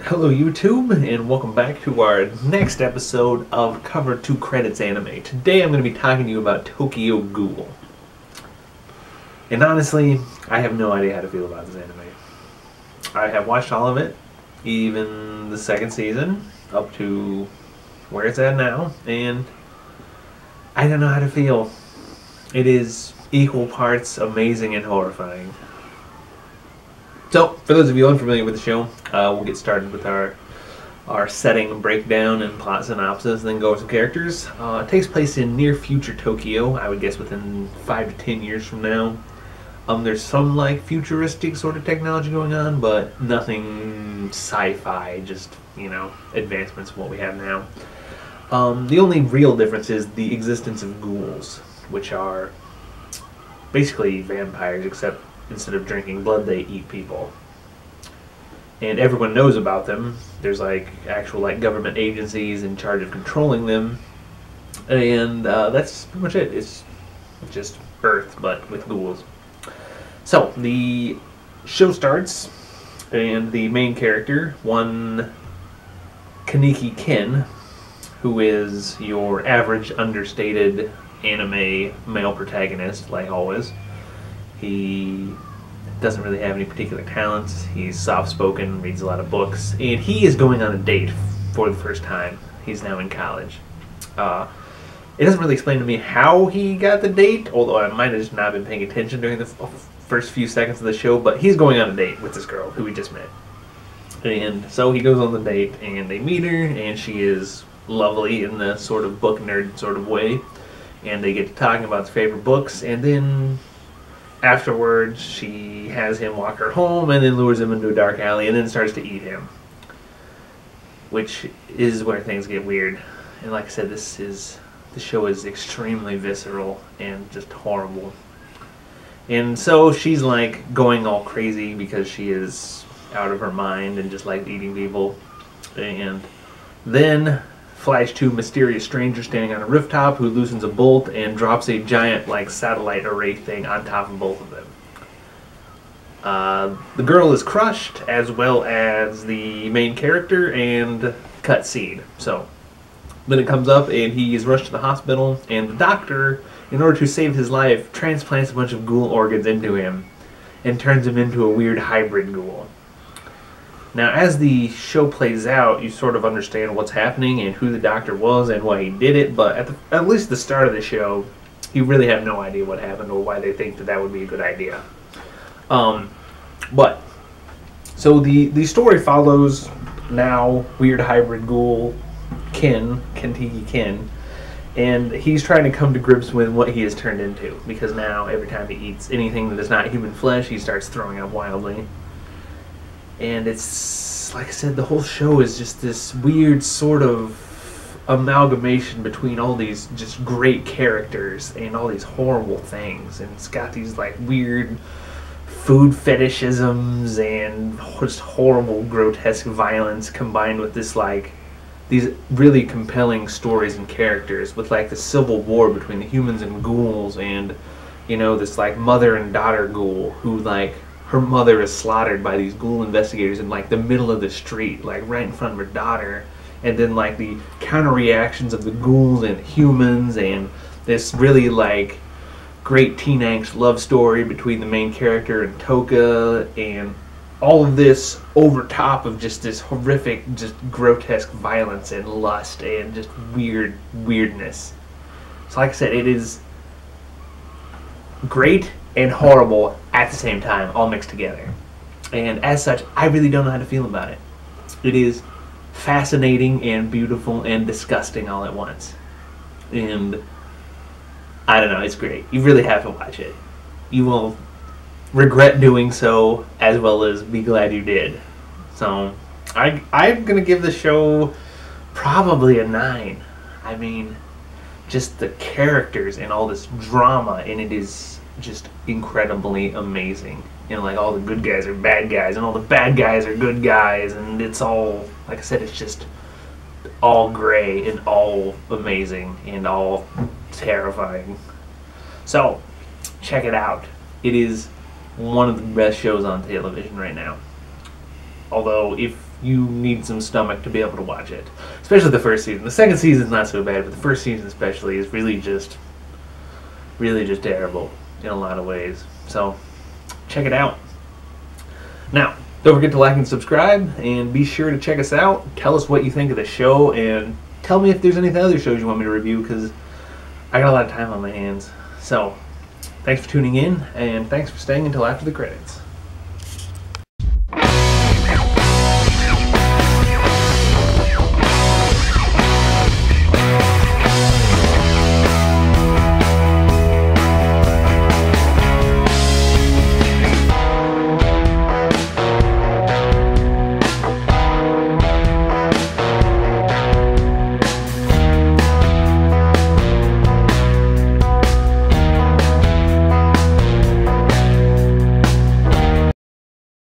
Hello YouTube, and welcome back to our next episode of Cover 2 Credits Anime. Today I'm going to be talking to you about Tokyo Ghoul. And honestly, I have no idea how to feel about this anime. I have watched all of it, even the second season, up to where it's at now, and I don't know how to feel. It is equal parts amazing and horrifying. So, for those of you unfamiliar with the show, we'll get started with our setting breakdown and plot synopsis, and then go over some characters. It takes place in near future Tokyo, I would guess within 5 to 10 years from now. There's some like futuristic sort of technology going on, but nothing sci-fi, just, you know, advancements of what we have now. The only real difference is the existence of ghouls, which are basically vampires, except instead of drinking blood, they eat people. And everyone knows about them. There's like actual like government agencies in charge of controlling them. And that's pretty much it. It's just Earth, but with ghouls. So, the show starts, and the main character, one Kaneki Ken, who is your average understated anime male protagonist, like always. He doesn't really have any particular talents. He's soft-spoken, reads a lot of books, and he is going on a date for the first time. He's now in college. It doesn't really explain to me how he got the date, although I might have just not been paying attention during the first few seconds of the show, but he's going on a date with this girl who we just met. And so he goes on the date, and they meet her, and she is lovely in the sort of book nerd sort of way, and they get to talking about their favorite books, and then afterwards, she has him walk her home and then lures him into a dark alley and then starts to eat him. Which is where things get weird. And like I said, the show is extremely visceral and just horrible. And so she's like going all crazy because she is out of her mind and just likes eating people. And then flash to mysterious stranger standing on a rooftop who loosens a bolt and drops a giant like satellite array thing on top of both of them. The girl is crushed, as well as the main character, and cut scene. So then it comes up and he is rushed to the hospital, and the doctor, in order to save his life, transplants a bunch of ghoul organs into him and turns him into a weird hybrid ghoul. Now, as the show plays out, you sort of understand what's happening and who the doctor was and why he did it, but at least the start of the show, you really have no idea what happened or why they think that that would be a good idea. So the story follows now weird hybrid ghoul Kaneki Ken, and he's trying to come to grips with what he has turned into, because now every time he eats anything that is not human flesh, he starts throwing up wildly. And it's, like I said, the whole show is just this weird sort of amalgamation between all these just great characters and all these horrible things. And it's got these like weird food fetishisms and just horrible, grotesque violence combined with this like these really compelling stories and characters, with like the civil war between the humans and ghouls, and you know, this like mother and daughter ghoul who like her mother is slaughtered by these ghoul investigators in like the middle of the street, like right in front of her daughter, and then like the counter reactions of the ghouls and humans, and this really like great teen angst love story between the main character and Toka, and all of this over top of just this horrific, just grotesque violence and lust and just weirdness. So like I said, it is great and horrible at the same time, all mixed together. And as such, I really don't know how to feel about it. It is fascinating and beautiful and disgusting all at once. And I don't know, it's great. You really have to watch it. You will regret doing so, as well as be glad you did. So I'm gonna give the show probably a 9. I mean, just the characters and all this drama, and it is just incredibly amazing. You know, like all the good guys are bad guys and all the bad guys are good guys, and it's all, like I said, it's just all gray and all amazing and all terrifying. So check it out. It is one of the best shows on television right now. Although if you need some stomach to be able to watch it. Especially the first season. The second season's not so bad, but the first season especially is really just terrible in a lot of ways. So check it out. Now, don't forget to like and subscribe, and be sure to check us out. Tell us what you think of the show, and tell me if there's any other shows you want me to review, because I got a lot of time on my hands. So, thanks for tuning in, and thanks for staying until after the credits.